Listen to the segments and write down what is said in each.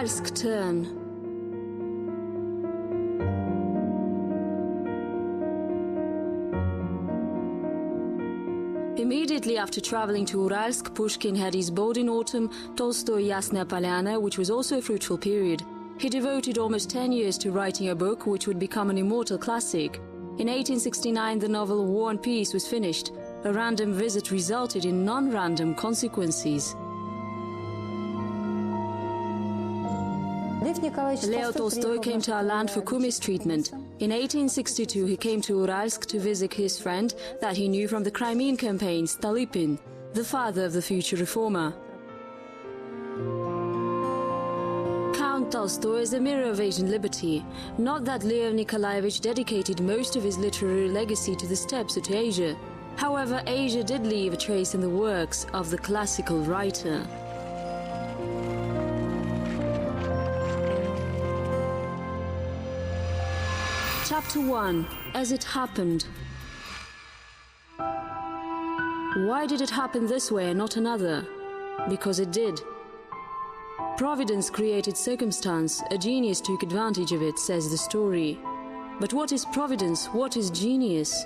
Uralsk turn. Immediately after traveling to Uralsk, Pushkin had his Boldin Autumn, Tolstoy Yasnaya Polyana, which was also a fruitful period. He devoted almost 10 years to writing a book which would become an immortal classic. In 1869, the novel War and Peace was finished. A random visit resulted in non-random consequences. Leo Tolstoy came to our land for kumis treatment. In 1862, he came to Uralsk to visit his friend that he knew from the Crimean campaign, Stolypin, the father of the future reformer. Count Tolstoy is a mirror of Asian liberty. Not that Leo Nikolayevich dedicated most of his literary legacy to the steppes or to Asia. However, Asia did leave a trace in the works of the classical writer. Chapter 1. As it happened. Why did it happen this way and not another? Because it did. Providence created circumstance, a genius took advantage of it, says the story. But what is providence? What is genius?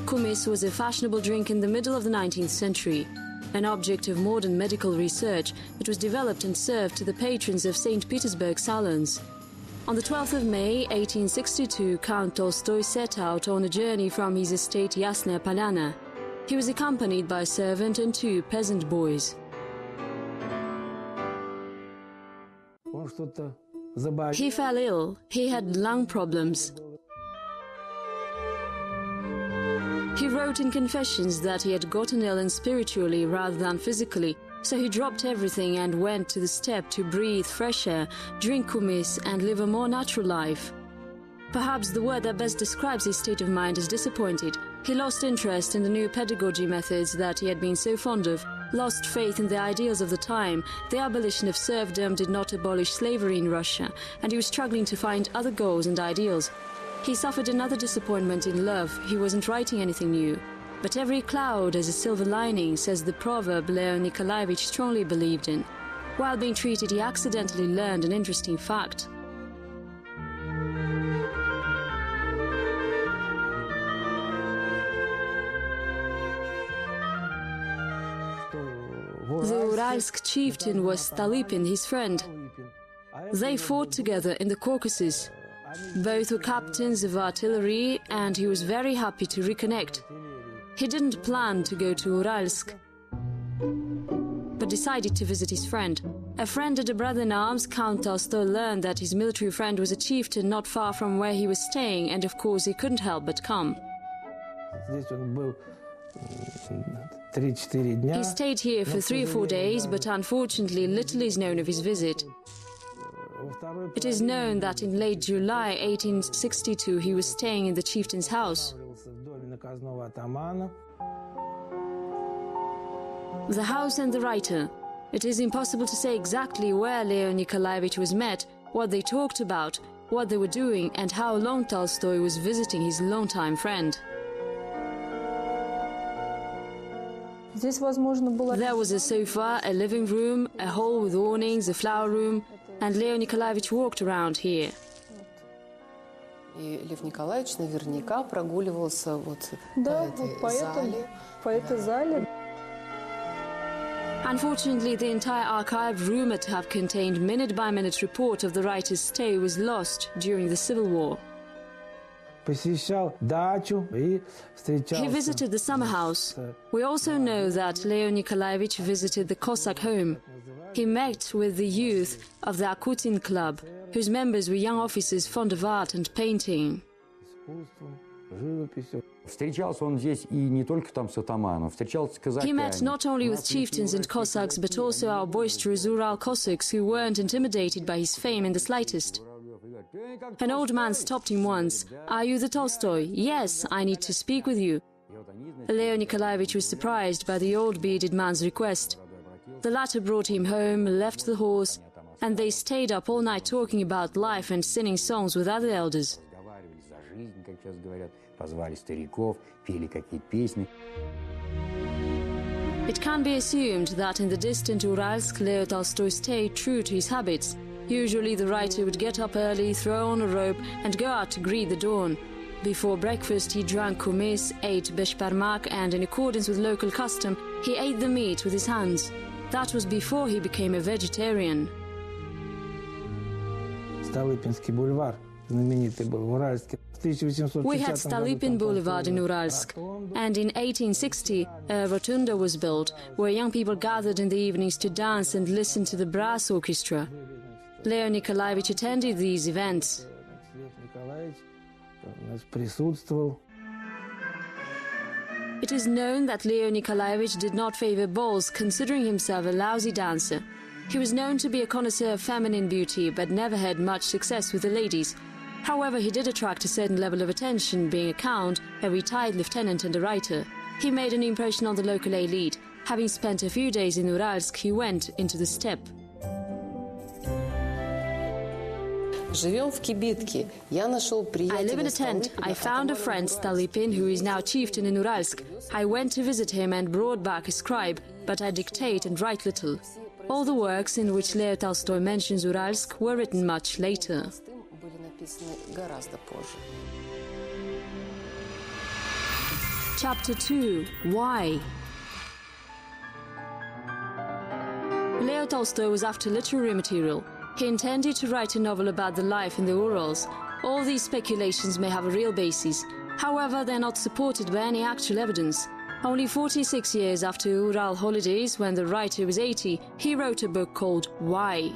Kumis was a fashionable drink in the middle of the 19th century. An object of modern medical research, it was developed and served to the patrons of St. Petersburg salons. On the 12th of May, 1862, Count Tolstoy set out on a journey from his estate Yasnaya Polyana. He was accompanied by a servant and 2 peasant boys. He fell ill. He had lung problems. He wrote in confessions that he had gotten ill and spiritually rather than physically, so he dropped everything and went to the steppe to breathe fresh air, drink kumis and live a more natural life. Perhaps the word that best describes his state of mind is disappointed. He lost interest in the new pedagogy methods that he had been so fond of, lost faith in the ideals of the time. The abolition of serfdom did not abolish slavery in Russia, and he was struggling to find other goals and ideals. He suffered another disappointment in love. He wasn't writing anything new. But every cloud has a silver lining, says the proverb Leo Nikolayevich strongly believed in. While being treated, he accidentally learned an interesting fact. The Uralsk chieftain was Stolypin, his friend. They fought together in the Caucasus. Both were captains of artillery, and he was very happy to reconnect. He didn't plan to go to Uralsk, but decided to visit his friend. A friend and a brother-in-arms, Count Tolstoy learned that his military friend was a chieftain not far from where he was staying, and of course he couldn't help but come. He stayed here for 3 or 4 days, but unfortunately little is known of his visit. It is known that in late July 1862 he was staying in the chieftain's house. The house and the writer. It is impossible to say exactly where Leo Nikolayevich was met, what they talked about, what they were doing, and how long Tolstoy was visiting his longtime friend. There was a sofa, a living room, a hall with awnings, a flower room, and Leo Nikolayevich walked around here. Лев Николаевич наверняка прогуливался вот по этой зале. Unfortunately, the entire archive, rumored to have contained minute-by-minute report of the writer's stay, was lost during the Civil War. He visited the summer house. We also know that Leo Nikolayevich visited the Cossack home. He met with the youth of the Akutin club, whose members were young officers fond of art and painting. He met not only with chieftains and Cossacks, but also our boisterous Ural Cossacks who weren't intimidated by his fame in the slightest. An old man stopped him once. "Are you the Tolstoy?" "Yes, I need to speak with you." Leo Nikolayevich was surprised by the old bearded man's request. The latter brought him home, left the horse, and they stayed up all night talking about life and singing songs with other elders. It can be assumed that in the distant Uralsk, Leo Tolstoy stayed true to his habits. Usually the writer would get up early, throw on a robe and go out to greet the dawn. Before breakfast he drank kumis, ate beshparmak and in accordance with local custom, he ate the meat with his hands. That was before he became a vegetarian. We had Stolypin Boulevard in Uralsk, and in 1860 a rotunda was built, where young people gathered in the evenings to dance and listen to the brass orchestra. Leo Nikolayevich attended these events. It is known that Leo Nikolayevich did not favor balls, considering himself a lousy dancer. He was known to be a connoisseur of feminine beauty, but never had much success with the ladies. However, he did attract a certain level of attention, being a count, a retired lieutenant and a writer. He made an impression on the local elite. Having spent a few days in Uralsk, he went into the steppe. I live in a tent. I found a friend, Stolypin, who is now chieftain in Uralsk. I went to visit him and brought back a scribe, but I dictate and write little. All the works in which Leo Tolstoy mentions Uralsk were written much later. Chapter 2. Why? Leo Tolstoy was after literary material. He intended to write a novel about the life in the Urals. All these speculations may have a real basis. However, they are not supported by any actual evidence. Only 46 years after Ural holidays, when the writer was 80, he wrote a book called Why?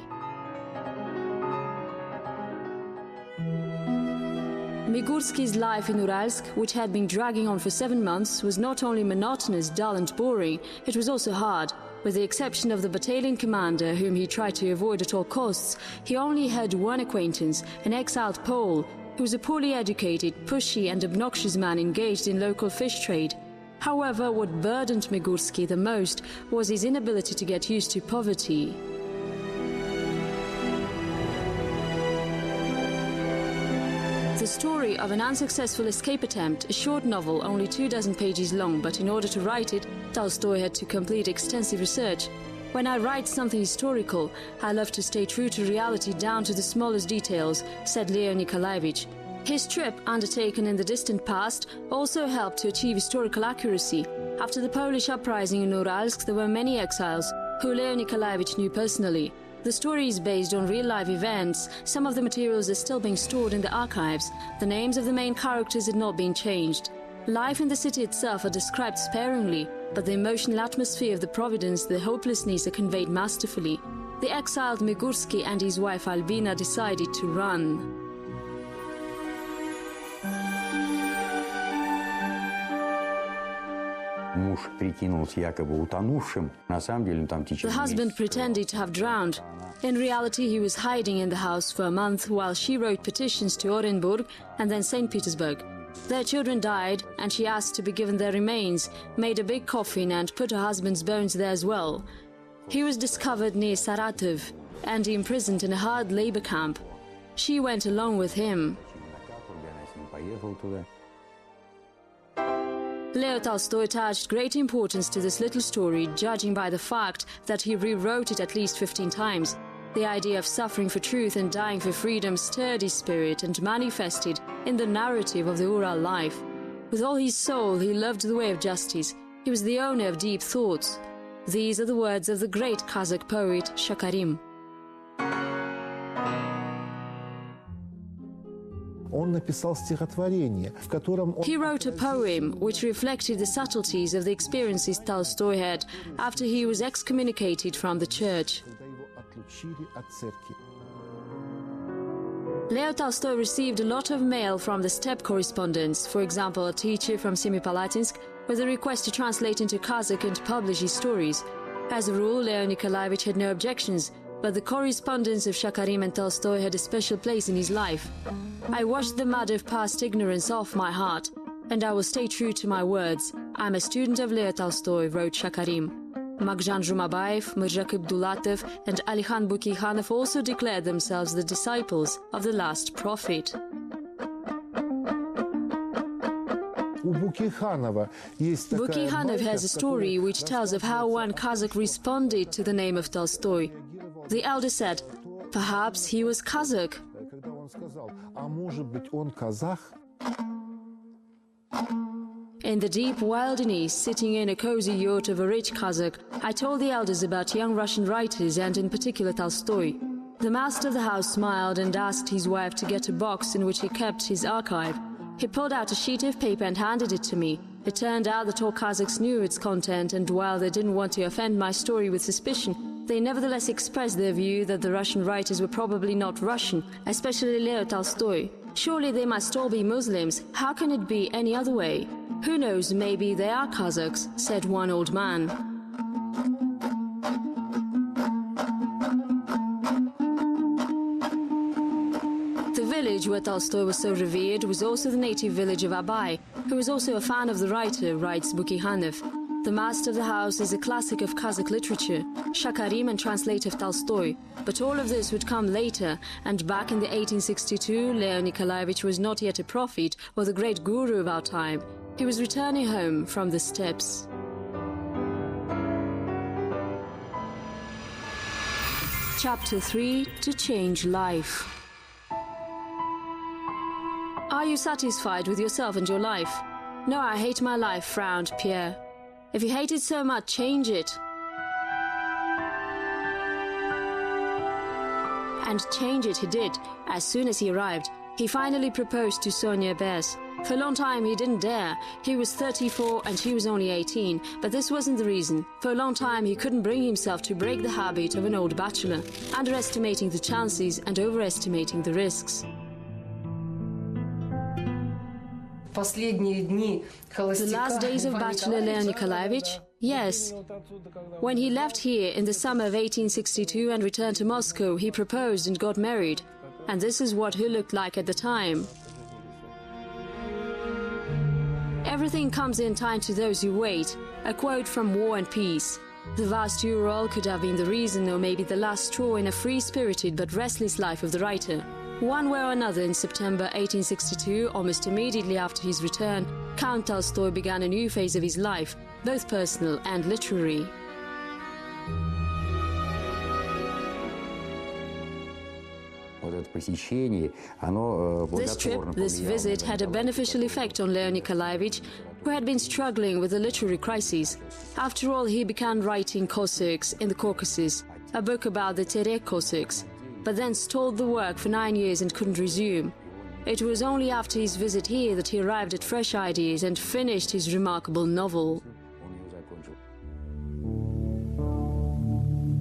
Migursky's life in Uralsk, which had been dragging on for 7 months, was not only monotonous, dull and boring, it was also hard. With the exception of the battalion commander, whom he tried to avoid at all costs, he only had one acquaintance, an exiled Pole, who was a poorly educated, pushy and obnoxious man engaged in local fish trade. However, what burdened Migursky the most was his inability to get used to poverty. The story of an unsuccessful escape attempt, a short novel only 24 pages long, but in order to write it, Tolstoy had to complete extensive research. When I write something historical, I love to stay true to reality down to the smallest details, said Leo Nikolayevich. His trip, undertaken in the distant past, also helped to achieve historical accuracy. After the Polish uprising in Uralsk, there were many exiles, who Leo Nikolayevich knew personally. The story is based on real-life events. Some of the materials are still being stored in the archives. The names of the main characters had not been changed. Life in the city itself are described sparingly, but the emotional atmosphere of the providence, the hopelessness are conveyed masterfully. The exiled Migursky and his wife Albina decided to run. The husband pretended to have drowned. In reality, he was hiding in the house for a month while she wrote petitions to Orenburg and then St. Petersburg. Their children died, and she asked to be given their remains, made a big coffin and put her husband's bones there as well. He was discovered near Saratov and imprisoned in a hard labor camp. She went along with him. Leo Tolstoy attached great importance to this little story, judging by the fact that he rewrote it at least 15 times. The idea of suffering for truth and dying for freedom stirred his spirit and manifested in the narrative of the Ural life. With all his soul, he loved the way of justice. He was the owner of deep thoughts. These are the words of the great Kazakh poet Shakarim. He wrote a poem which reflected the subtleties of the experiences Tolstoy had after he was excommunicated from the church. Leo Tolstoy received a lot of mail from the steppe correspondents, for example, a teacher from Semipalatinsk with a request to translate into Kazakh and publish his stories. As a rule, Leo Nikolayevich had no objections, but the correspondence of Shakarim and Tolstoy had a special place in his life. I washed the mud of past ignorance off my heart, and I will stay true to my words. I'm a student of Leo Tolstoy, wrote Shakarim. Magjan Zhumabayev, Mirzak Abdulatov, and Alikhan Bukikhanov also declared themselves the disciples of the last prophet. Bukikhanov has a story which tells of how one Kazakh responded to the name of Tolstoy. The elder said, perhaps he was Kazakh. In the deep wilderness, sitting in a cozy yacht of a rich Kazakh, I told the elders about young Russian writers and in particular Tolstoy. The master of the house smiled and asked his wife to get a box in which he kept his archive. He pulled out a sheet of paper and handed it to me. It turned out that all Kazakhs knew its content, and while they didn't want to offend my story with suspicion, they nevertheless expressed their view that the Russian writers were probably not Russian, especially Leo Tolstoy. Surely they must all be Muslims. How can it be any other way? Who knows, maybe they are Kazakhs, said one old man. The village where Tolstoy was so revered was also the native village of Abai, who was also a fan of the writer, writes Bukikhanov. The master of the house is a classic of Kazakh literature, Shakarim and translator of Tolstoy. But all of this would come later, and back in the 1862, Leo Nikolayevich was not yet a prophet or the great guru of our time. He was returning home from the steppes. Chapter 3: To Change Life. Are you satisfied with yourself and your life? No, I hate my life, frowned Pierre. If you hate it so much, change it. And change it he did, as soon as he arrived. He finally proposed to Sonia Bess. For a long time he didn't dare. He was 34 and she was only 18, but this wasn't the reason. For a long time he couldn't bring himself to break the habit of an old bachelor, underestimating the chances and overestimating the risks. The last days of bachelor Leo Nikolayevich? Yes. When he left here in the summer of 1862 and returned to Moscow, he proposed and got married. And this is what he looked like at the time. Everything comes in time to those who wait. A quote from War and Peace. The vast Ural could have been the reason or maybe the last straw in a free-spirited but restless life of the writer. One way or another, in September 1862, almost immediately after his return, Count Tolstoy began a new phase of his life, both personal and literary. This trip, this visit, had a beneficial effect on Leo Nikolayevich, who had been struggling with a literary crisis. After all, he began writing Cossacks in the Caucasus, a book about the Terek Cossacks, but then stalled the work for 9 years and couldn't resume. It was only after his visit here that he arrived at fresh ideas and finished his remarkable novel.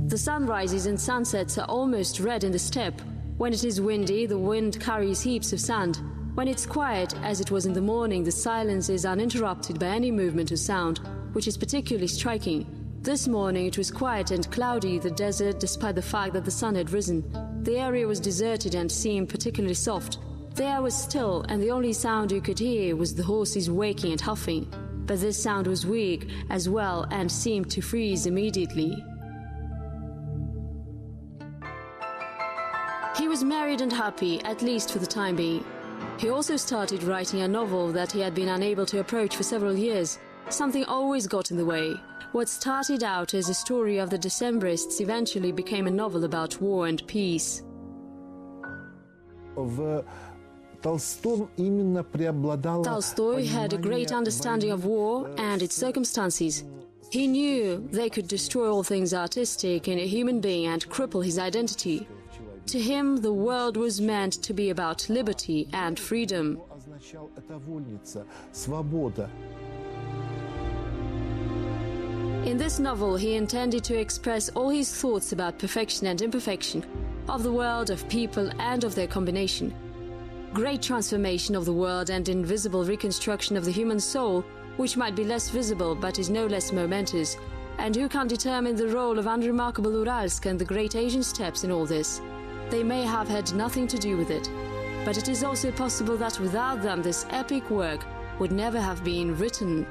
The sunrises and sunsets are almost red in the steppe. When it is windy, the wind carries heaps of sand. When it's quiet, as it was in the morning, the silence is uninterrupted by any movement or sound, which is particularly striking. This morning it was quiet and cloudy, the desert, despite the fact that the sun had risen. The area was deserted and seemed particularly soft. The air was still, and the only sound you could hear was the horses waking and huffing. But this sound was weak as well and seemed to freeze immediately. He was married and happy, at least for the time being. He also started writing a novel that he had been unable to approach for several years. Something always got in the way. What started out as a story of the Decembrists eventually became a novel about war and peace. Tolstoy had a great understanding of war and its circumstances. He knew they could destroy all things artistic in a human being and cripple his identity. To him, the world was meant to be about liberty and freedom. In this novel, he intended to express all his thoughts about perfection and imperfection, of the world, of people, and of their combination. Great transformation of the world and invisible reconstruction of the human soul, which might be less visible but is no less momentous. And who can determine the role of unremarkable Uralsk and the great Asian steppes in all this? They may have had nothing to do with it, but it is also possible that without them this epic work would never have been written.